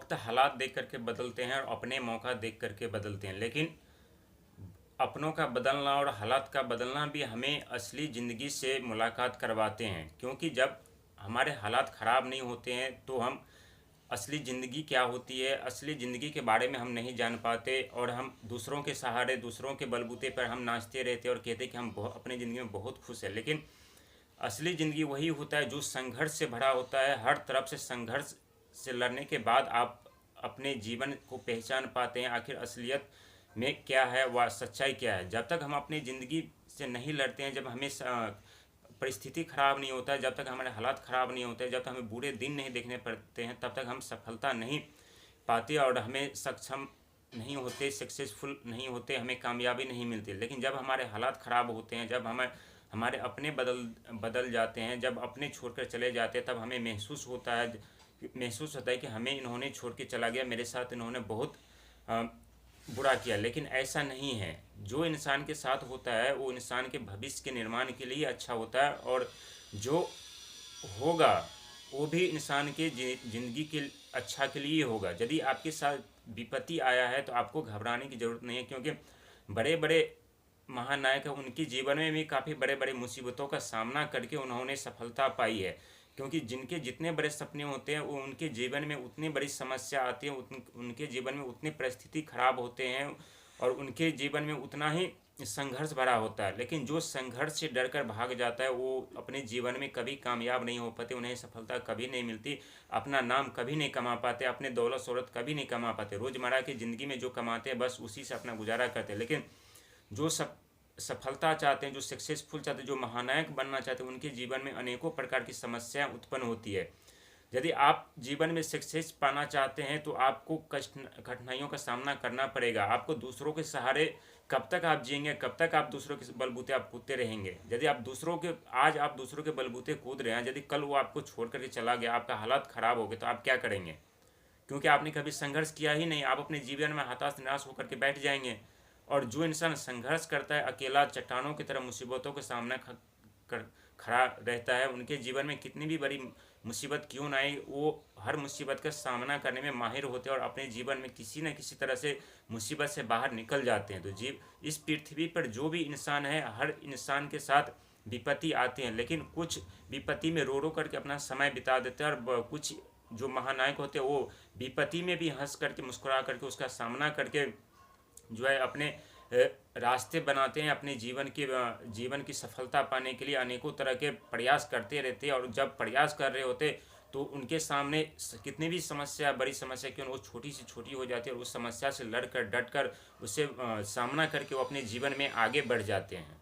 वक्त हालात देख करके बदलते हैं और अपने मौका देख करके बदलते हैं, लेकिन अपनों का बदलना और हालात का बदलना भी हमें असली ज़िंदगी से मुलाकात करवाते हैं। क्योंकि जब हमारे हालात ख़राब नहीं होते हैं तो हम असली ज़िंदगी क्या होती है, असली ज़िंदगी के बारे में हम नहीं जान पाते, और हम दूसरों के सहारे, दूसरों के बलबूते पर हम नाचते रहते और कहते कि हम अपनी ज़िंदगी में बहुत खुश हैं। लेकिन असली ज़िंदगी वही होता है जो संघर्ष से भरा होता है। हर तरफ से संघर्ष से लड़ने के बाद आप अपने जीवन को पहचान पाते हैं, आखिर असलियत में क्या है, वह सच्चाई क्या है। जब तक हम अपनी ज़िंदगी से नहीं लड़ते हैं, जब हमें परिस्थिति ख़राब नहीं होता है, जब तक हमारे हालात ख़राब नहीं होते, जब तक हमें बुरे दिन नहीं देखने पड़ते हैं, तब तक हम सफलता नहीं पाते और हमें सक्षम नहीं होते, सक्सेसफुल नहीं होते, हमें कामयाबी नहीं मिलती। लेकिन जब हमारे हालात ख़राब होते हैं, जब हमारे अपने बदल जाते हैं, जब अपने छोड़कर चले जाते हैं, तब हमें महसूस होता है कि हमें इन्होंने छोड़ के चला गया, मेरे साथ इन्होंने बहुत बुरा किया। लेकिन ऐसा नहीं है। जो इंसान के साथ होता है वो इंसान के भविष्य के निर्माण के लिए अच्छा होता है, और जो होगा वो भी इंसान के ज़िंदगी के अच्छा के लिए होगा। यदि आपके साथ विपत्ति आया है तो आपको घबराने की ज़रूरत नहीं है, क्योंकि बड़े बड़े महानायक हैं, उनके जीवन में भी काफ़ी बड़े बड़े मुसीबतों का सामना करके उन्होंने सफलता पाई है। क्योंकि जिनके जितने बड़े सपने होते हैं वो उनके जीवन में उतनी बड़ी समस्या आती है, उनके जीवन में उतनी परिस्थिति खराब होते हैं और उनके जीवन में उतना ही संघर्ष भरा होता है। लेकिन जो संघर्ष से डर कर भाग जाता है वो अपने जीवन में कभी कामयाब नहीं हो पाते, उन्हें सफलता कभी नहीं मिलती, अपना नाम कभी नहीं कमा पाते, अपने दौलत शोहरत कभी नहीं कमा पाते। रोज़मर्रा की ज़िंदगी में जो कमाते हैं बस उसी से अपना गुजारा करते हैं। लेकिन जो सफलता चाहते हैं, जो सक्सेसफुल चाहते हैं, जो महानायक बनना चाहते हैं, उनके जीवन में अनेकों प्रकार की समस्याएं उत्पन्न होती है। यदि आप जीवन में सक्सेस पाना चाहते हैं तो आपको कठिनाइयों का सामना करना पड़ेगा। आपको दूसरों के सहारे कब तक आप जिएंगे, कब तक आप दूसरों के बलबूते आप कूदते रहेंगे। यदि आप आज आप दूसरों के बलबूते कूद रहे हैं, यदि कल वो आपको छोड़ करके चला गया, आपका हालात ख़राब हो गए, तो आप क्या करेंगे? क्योंकि आपने कभी संघर्ष किया ही नहीं। आप अपने जीवन में हताश निराश होकर के बैठ जाएंगे। और जो इंसान संघर्ष करता है, अकेला चट्टानों की तरह मुसीबतों का सामना कर खड़ा रहता है, उनके जीवन में कितनी भी बड़ी मुसीबत क्यों ना आए, वो हर मुसीबत का सामना करने में माहिर होते हैं और अपने जीवन में किसी न किसी तरह से मुसीबत से बाहर निकल जाते हैं। तो इस पृथ्वी पर जो भी इंसान है, हर इंसान के साथ विपत्ति आती हैं, लेकिन कुछ विपत्ति में रो रो करके अपना समय बिता देते हैं, और कुछ जो महानायक होते हैं वो विपत्ति में भी हंस करके, मुस्कुरा करके, उसका सामना करके जो है अपने रास्ते बनाते हैं। अपने जीवन की सफलता पाने के लिए अनेकों तरह के प्रयास करते रहते हैं, और जब प्रयास कर रहे होते तो उनके सामने कितनी भी समस्या, बड़ी समस्या क्यों, वो छोटी से छोटी हो जाती है, और उस समस्या से लड़कर डटकर उससे सामना करके वो अपने जीवन में आगे बढ़ जाते हैं।